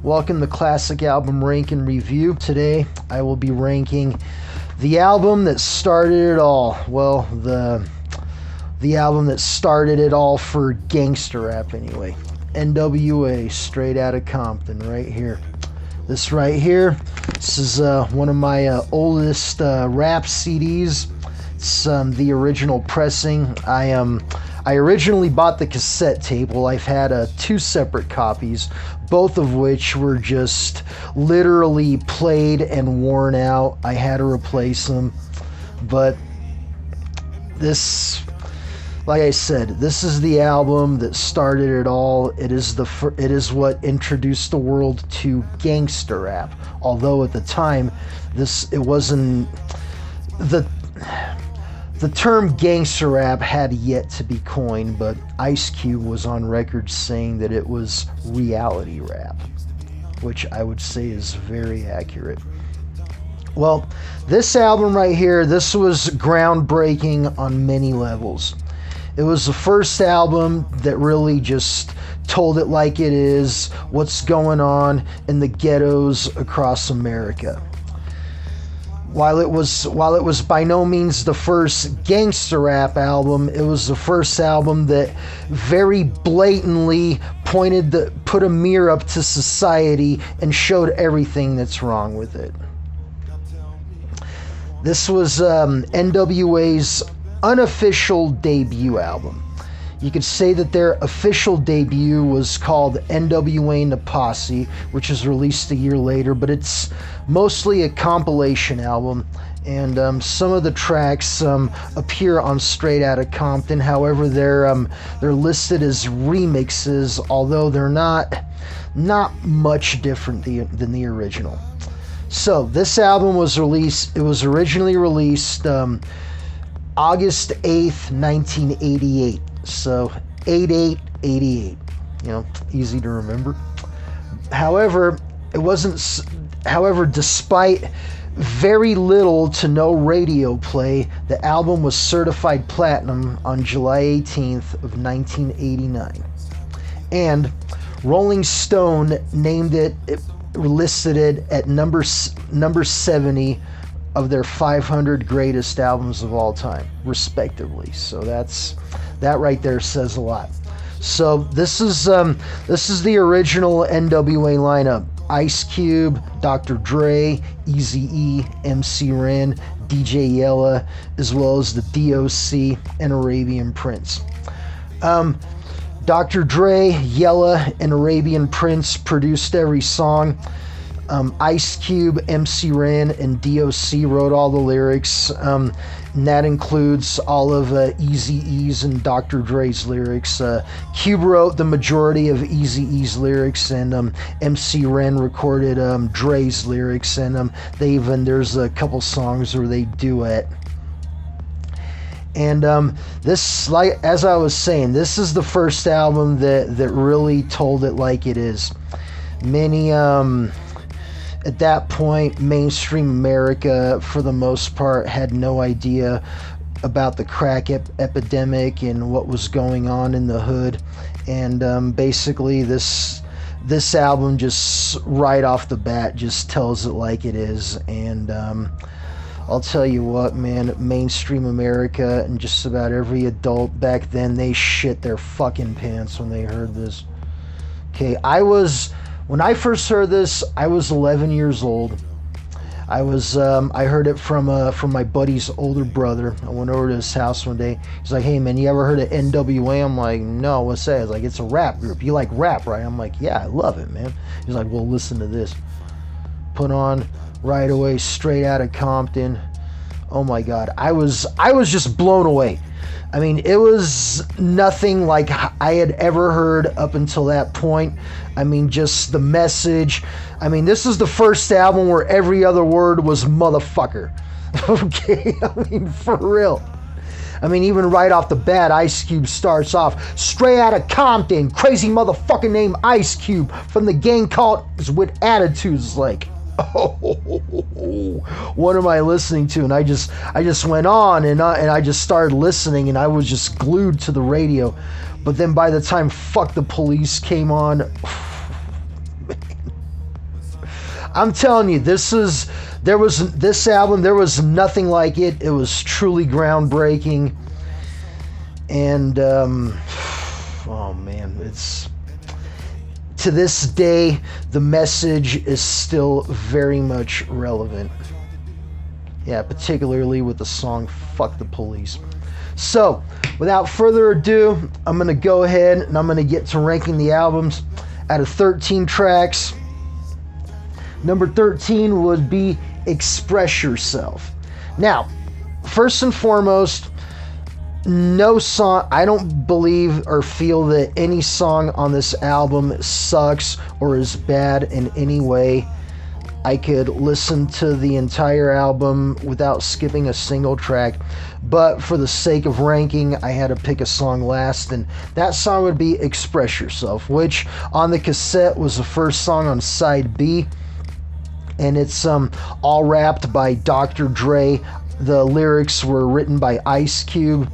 Welcome to Classic Album Rank and Review. Today I will be ranking the album that started it all. Well, the album that started it all for gangster rap anyway. NWA, Straight Outta Compton, right here. This right here, this is one of my oldest rap CDs. It's the original pressing. I originally bought the cassette tape. Well, I've had two separate copies, both of which were just literally played and worn out. I had to replace them. But this, like I said, this is the album that started it all. It is what introduced the world to gangster rap. Although at the time, it wasn't the term gangster rap had yet to be coined, but Ice Cube was on record saying that it was reality rap, which I would say is very accurate. Well, this album right here, this was groundbreaking on many levels. It was the first album that really just told it like it is, what's going on in the ghettos across America. While it was by no means the first gangster rap album, it was the first album that very blatantly put a mirror up to society and showed everything that's wrong with it. This was NWA's unofficial debut album. You could say that their official debut was called NWA and the Posse, which was released a year later, but it's mostly a compilation album, and some of the tracks appear on Straight Outta Compton. However, they're listed as remixes, although they're not much different than the original. So this album was released. It was originally released August 8th, 1988. So 8888, easy to remember. However, despite very little to no radio play, the album was certified platinum on July 18th of 1989. And Rolling Stone listed it at number 70 of their 500 greatest albums of all time, respectively. So that right there says a lot. So this is the original NWA lineup: Ice Cube, Dr. Dre, Eazy-E, MC Ren, DJ Yella, as well as the DOC and Arabian Prince. Dr. Dre, Yella, and Arabian Prince produced every song. Ice Cube, MC Ren, and DOC wrote all the lyrics, and that includes all of Eazy-E's and Dr. Dre's lyrics. Cube wrote the majority of Eazy-E's lyrics, and MC Ren recorded Dre's lyrics, and there's a couple songs where they duet. And this, like as I was saying, this is the first album that really told it like it is. Many at that point, mainstream America, for the most part, had no idea about the crack epidemic and what was going on in the hood. And basically, this album just right off the bat just tells it like it is. And I'll tell you what, man, mainstream America and just about every adult back then, they shit their fucking pants when they heard this. Okay, when I first heard this, I was 11 years old. I heard it from my buddy's older brother. I went over to his house one day. He's like, "Hey man, you ever heard of NWA?" I'm like, "No, what's that?" He's like, "It's a rap group. You like rap, right?" I'm like, "Yeah, I love it, man." He's like, "Well, listen to this." Put on right away, Straight Outta Compton. Oh my God, I was just blown away. I mean, it was nothing like I had ever heard up until that point. I mean, just the message. I mean, this is the first album where every other word was motherfucker. Okay? I mean, for real. I mean, even right off the bat, Ice Cube starts off, "Straight Outta Compton, crazy motherfucker named Ice Cube, from the gang called with attitudes." Like, oh, what am I listening to? And I just went on and I just started listening, and I was just glued to the radio. But then by the time Fuck the Police came on, man, I'm telling you, this album, there was nothing like it. It was truly groundbreaking. And oh man, it's, to this day, the message is still very much relevant. Yeah, particularly with the song Fuck the Police. So, without further ado, I'm going to go ahead and I'm going to get to ranking the albums out of 13 tracks. Number 13 would be Express Yourself. Now, first and foremost, no song, I don't believe or feel that any song on this album sucks or is bad in any way. I could listen to the entire album without skipping a single track, but for the sake of ranking, I had to pick a song last, and that song would be Express Yourself, which on the cassette was the first song on side B, and it's all rapped by Dr. Dre. The lyrics were written by Ice Cube,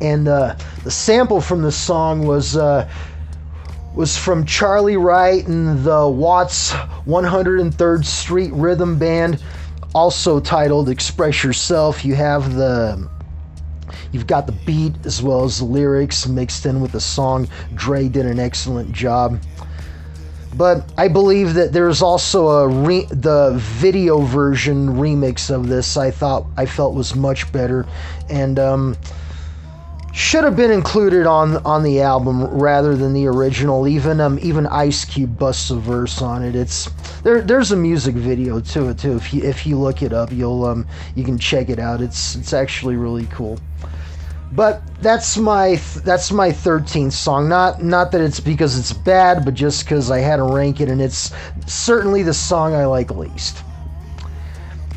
and the sample from the song was from Charlie Wright and the Watts 103rd Street Rhythm Band, also titled Express Yourself. You've got the beat as well as the lyrics mixed in with the song. Dre did an excellent job. But I believe that there's also the video version remix of this. I felt was much better, and should have been included on the album rather than the original. Even Ice Cube busts a verse on it. There's a music video to it too. If you look it up, you can check it out. It's actually really cool. But that's my 13th song. Not that it's because it's bad, but just because I had to rank it, and it's certainly the song I like least.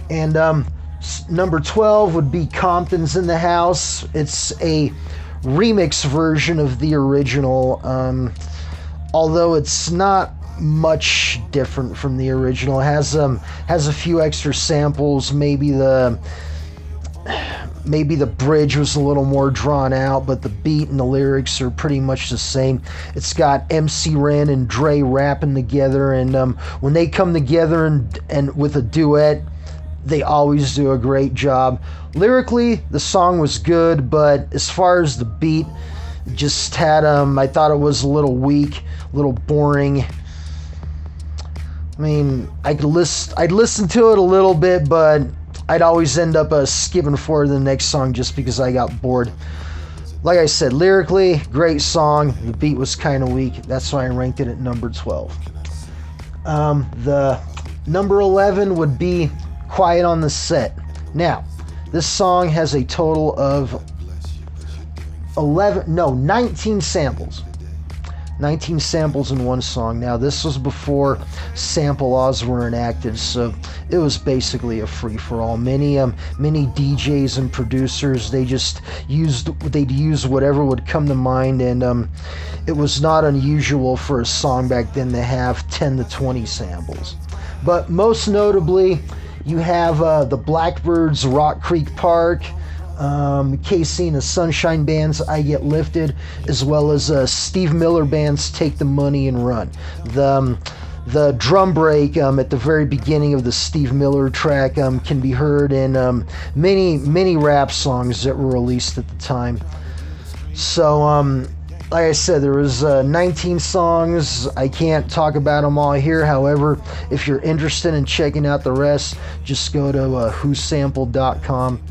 And number 12 would be Compton's in the House. It's a remix version of the original, although it's not much different from the original. It has a few extra samples. Maybe the bridge was a little more drawn out, but the beat and the lyrics are pretty much the same. It's got MC Ren and Dre rapping together, and when they come together and with a duet, they always do a great job. Lyrically, the song was good, but as far as the beat, just had I thought it was a little weak, a little boring. I mean, I'd listen to it a little bit, but I'd always end up skipping forward to the next song just because I got bored. Like I said, lyrically, great song. The beat was kind of weak. That's why I ranked it at number 12. The number 11 would be Quiet on the Set. Now, this song has a total of 19 samples. 19 samples in one song. Now, this was before sample laws were enacted, so it was basically a free-for-all. Many DJs and producers, they'd use whatever would come to mind, and it was not unusual for a song back then to have 10 to 20 samples. But most notably, you have the Blackbirds' Rock Creek Park, Casey and the Sunshine Band's I Get Lifted, as well as Steve Miller Band's Take the Money and Run. The drum break at the very beginning of the Steve Miller track can be heard in many rap songs that were released at the time. So, like I said, there was 19 songs. I can't talk about them all here. However, if you're interested in checking out the rest, just go to whosampled.com,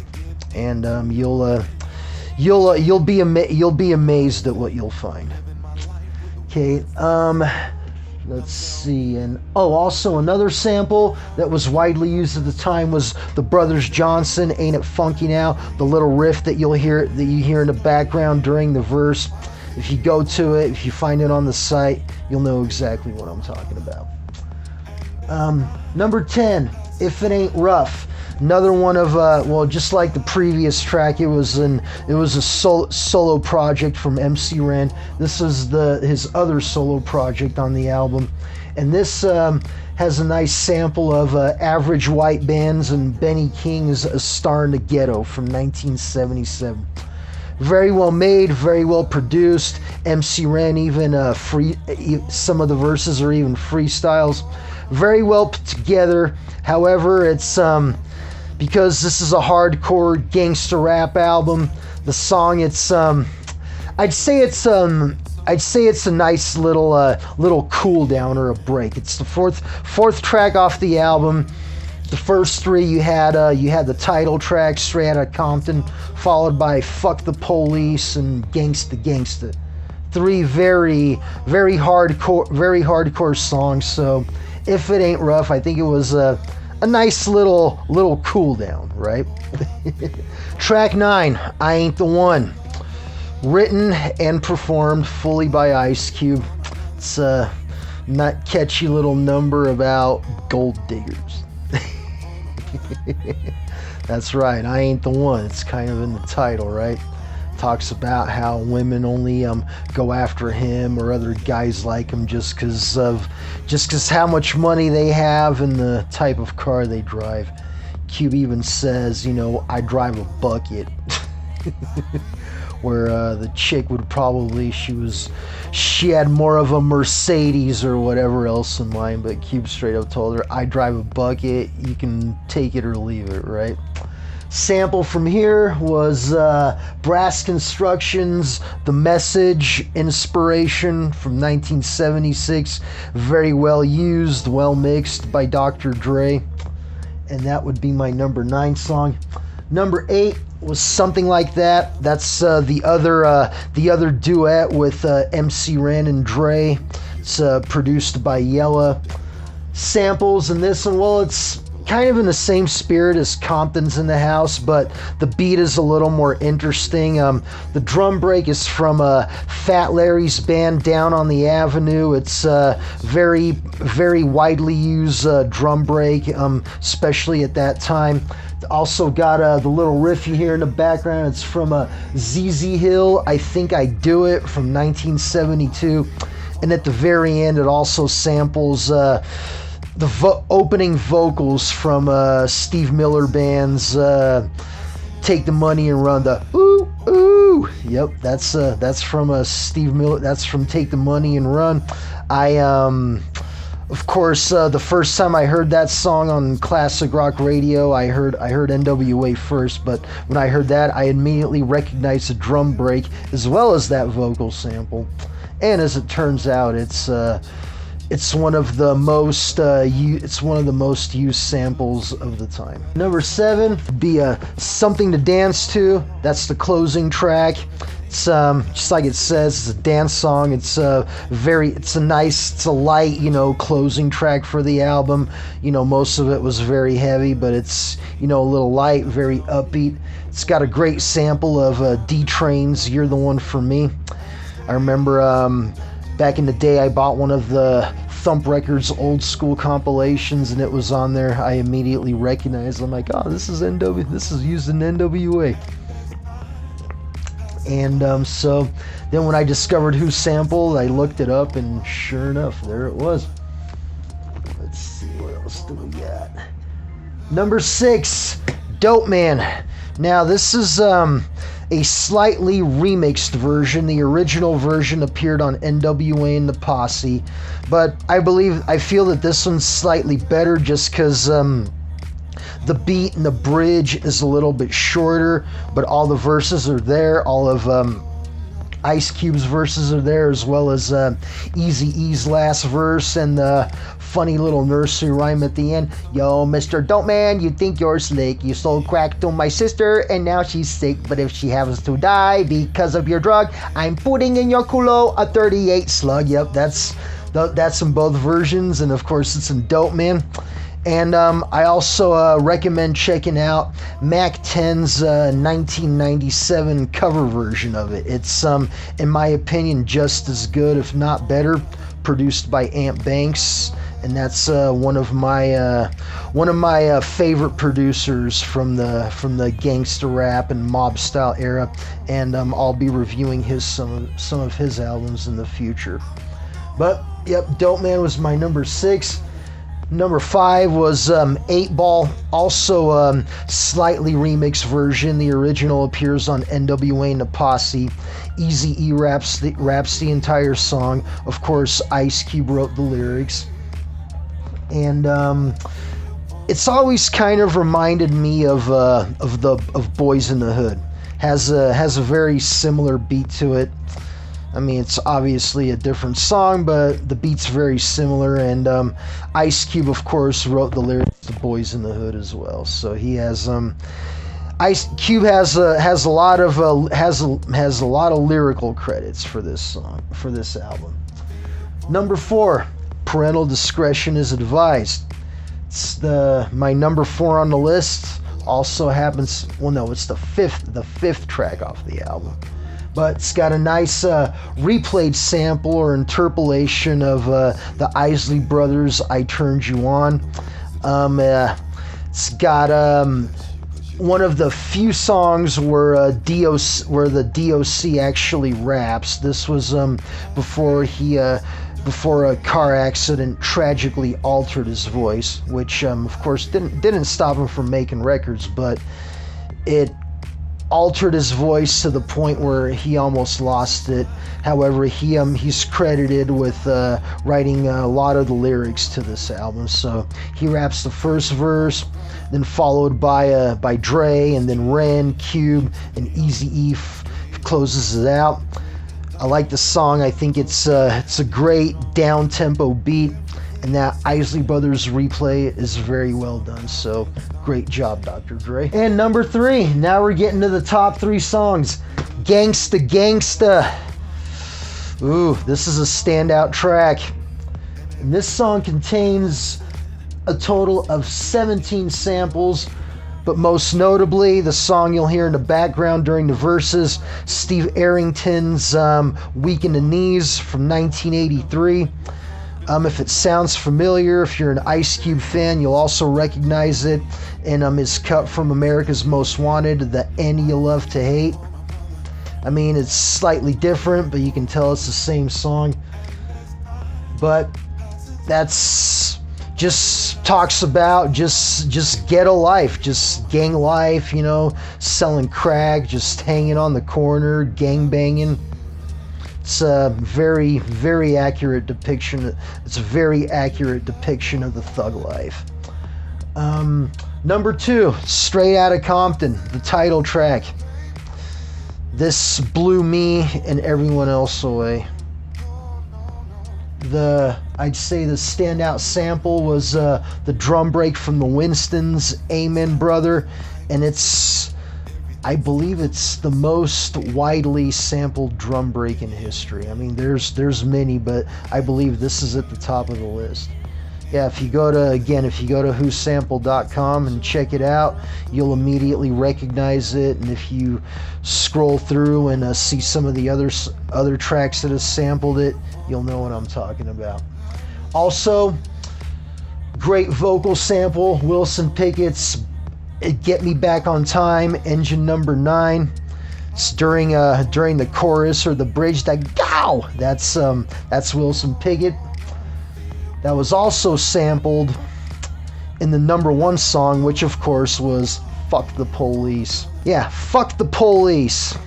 and you'll be amazed at what you'll find. Okay, let's see, and also another sample that was widely used at the time was the Brothers Johnson, Ain't It Funky Now, the little riff that you hear in the background during the verse. If you go to it, if you find it on the site, you'll know exactly what I'm talking about. Number 10, If It Ain't Rough. Another one of, just like the previous track, it was a solo project from MC Ren. This is his other solo project on the album. And this has a nice sample of Average White Bands and Benny King's A Star in the Ghetto from 1977. Very well made, very well produced. MC Ren even some of the verses are even freestyles. Very well put together. However, it's because this is a hardcore gangster rap album. The song, I'd say it's a nice little cool down or a break. It's the fourth track off the album. The first three you had the title track, Straight Outta Compton, followed by Fuck the Police and Gangsta Gangsta. Three very hardcore songs. So if it ain't rough, I think it was a nice little cool down, right? Track 9, I Ain't the One. Written and performed fully by Ice Cube. It's a not catchy little number about gold diggers. That's right, I ain't the one. It's kind of in the title, right? Talks about how women only go after him or other guys like him just because how much money they have and the type of car they drive. Cube even says, I drive a bucket. Where the chick would probably, she had more of a Mercedes or whatever else in mind, but Cube straight up told her, I drive a bucket, you can take it or leave it, right? Sample from here was Brass Construction's The Message Inspiration from 1976. Very well used, well mixed by Dr. Dre. And that would be my number 9 song. Number 8 was Something Like That. That's the other duet with MC Ren and Dre. It's produced by Yella. Samples in this one, well, it's kind of in the same spirit as Compton's in the House, but the beat is a little more interesting. The drum break is from Fat Larry's band Down on the Avenue. It's very widely used drum break, especially at that time. Also got the little riff you hear in the background. It's from ZZ Hill, I Think I Do It from 1972. And at the very end, it also samples the opening vocals from Steve Miller Band's Take the Money and Run. The ooh ooh. Yep, that's from Steve Miller. That's from Take the Money and Run. Of course, the first time I heard that song on classic rock radio, I heard NWA first, but when I heard that, I immediately recognized the drum break as well as that vocal sample. And as it turns out, it's one of the most used samples of the time. Number 7 would be Something to Dance To. That's the closing track. It's just like it says, it's a dance song. It's a light, closing track for the album. Most of it was very heavy, but it's, a little light, very upbeat. It's got a great sample of D-Train's You're the One for Me. I remember back in the day, I bought one of the Thump Records old school compilations, and it was on there. I immediately recognized. I'm like, oh, this is used in NWA. And so then when I discovered who sampled, I looked it up, and sure enough, there it was. Let's see, what else do we got? Number 6, Dope Man. Now this is a slightly remixed version. The original version appeared on NWA and the Posse, but I feel that this one's slightly better just because the beat and the bridge is a little bit shorter, but all the verses are there. All of Ice Cube's verses are there, as well as Eazy-E's last verse and the funny little nursery rhyme at the end. Yo, Mr. Dope Man, you think you're slick. You sold crack to my sister and now she's sick. But if she happens to die because of your drug, I'm putting in your culo a 38 slug. Yep, that's in both versions, and of course it's in Dope Man. And I also recommend checking out Mac 10's 1997 cover version of it. It's, in my opinion, just as good, if not better, produced by Ant Banks, and that's one of my favorite producers from the gangster rap and mob style era. And I'll be reviewing some of his albums in the future. But yep, Dope Man was my number 6. Number 5 was 8 Ball, also slightly remixed version. The original appears on NWA and the Posse. Eazy-E raps the entire song. Of course, Ice Cube wrote the lyrics. And it's always kind of reminded me of Boys in the Hood. Has a very similar beat to it. I mean, it's obviously a different song, but the beat's very similar. And Ice Cube, of course, wrote the lyrics to Boys in the Hood as well. So he has Ice Cube has a lot of lyrical credits for this song, for this album. Number 4, Parental Discretion is Advised. It's my number 4 on the list. Also happens, well, no, it's the fifth track off the album. But it's got a nice replayed sample or interpolation of the Isley Brothers' I Turned You On. It's got one of the few songs where the DOC actually raps. This was before a car accident tragically altered his voice, which of course didn't stop him from making records, but it altered his voice to the point where he almost lost it. However, he's credited with writing a lot of the lyrics to this album. So he raps the first verse, then followed by Dre, and then Ren, Cube, and Eazy-E closes it out. I like the song. I think it's a great down-tempo beat, and that Isley Brothers replay is very well done. So great job, Dr. Dre. And number 3, now we're getting to the top 3 songs. Gangsta Gangsta. Ooh, this is a standout track. And this song contains a total of 17 samples, but most notably, the song you'll hear in the background during the verses, Steve Arrington's Weak in the Knees from 1983. If it sounds familiar, if you're an Ice Cube fan, you'll also recognize it in his cut from America's Most Wanted, The End You Love to Hate. I mean, it's slightly different, but you can tell it's the same song. But that's just talks about just ghetto life, just gang life, you know, selling crack, just hanging on the corner, gang banging. It's a very, very accurate depiction. It's a very accurate depiction of the thug life. Number 2, Straight Outta Compton, the title track. This blew me and everyone else away. I'd say the standout sample was the drum break from the Winstons, Amen Brother, and I believe it's the most widely sampled drum break in history. I mean, there's many, but I believe this is at the top of the list. Yeah, if you go to whosampled.com and check it out, you'll immediately recognize it. And if you scroll through and see some of the other tracks that have sampled it, you'll know what I'm talking about. Also, great vocal sample, Wilson Pickett's Get Me Back on Time, Engine Number 9. It's during the chorus or the bridge, that gow, that's Wilson Pickett. That was also sampled in the number 1 song, which of course was Fuck the Police. Yeah, Fuck the Police.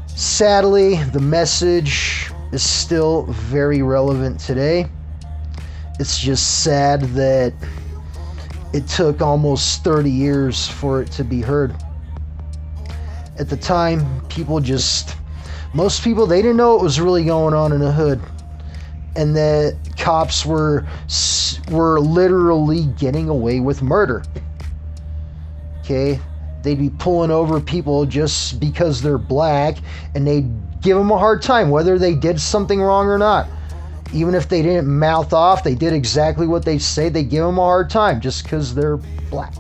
Sadly, the message is still very relevant today. It's just sad that it took almost 30 years for it to be heard. At the time, most people, they didn't know what was really going on in the hood. And that cops were literally getting away with murder. Okay? They'd be pulling over people just because they're black, and they'd give them a hard time, whether they did something wrong or not. Even if they didn't mouth off, they did exactly what they say, they give them a hard time just because they're black.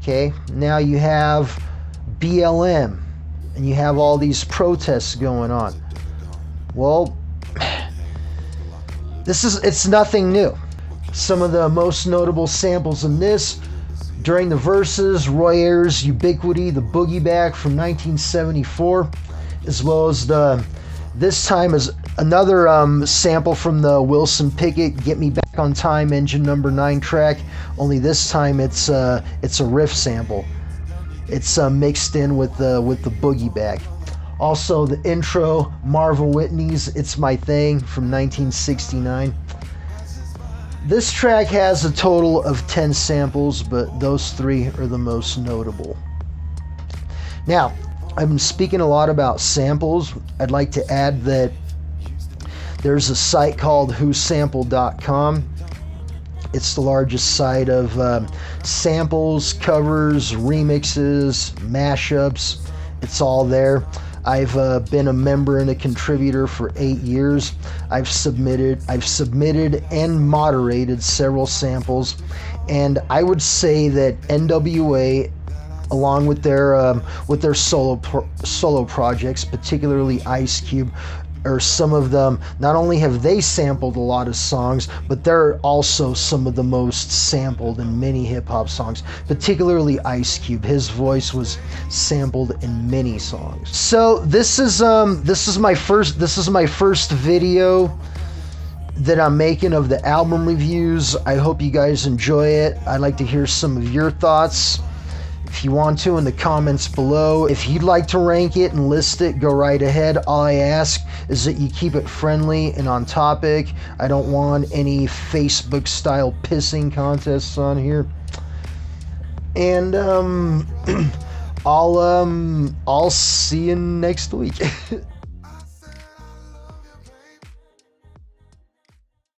Okay? Now you have BLM, and you have all these protests going on. Well, it's nothing new. Some of the most notable samples in this, during the verses, Roy Ayers' Ubiquity, the Boogie Back from 1974, as well as this time as Another sample from the Wilson Pickett "Get Me Back on Time" Engine Number 9 track. Only this time it's a riff sample. It's mixed in with the boogie back. Also, the intro, Marva Whitney's "It's My Thing" from 1969. This track has a total of 10 samples, but those 3 are the most notable. Now, I've been speaking a lot about samples. I'd like to add that there's a site called whosample.com. It's the largest site of samples, covers, remixes, mashups. It's all there. I've been a member and a contributor for 8 years. I've submitted and moderated several samples, and I would say that NWA, along with their solo projects, particularly Ice Cube, or some of them, not only have they sampled a lot of songs, but they're also some of the most sampled in many hip-hop songs, particularly Ice Cube. His voice was sampled in many songs. So this is my first video that I'm making of the album reviews. I hope you guys enjoy it. I'd like to hear some of your thoughts, if you want to, in the comments below. If you'd like to rank it and list it, go right ahead. All I ask is that you keep it friendly and on topic. I don't want any Facebook style pissing contests on here. And I'll see you next week.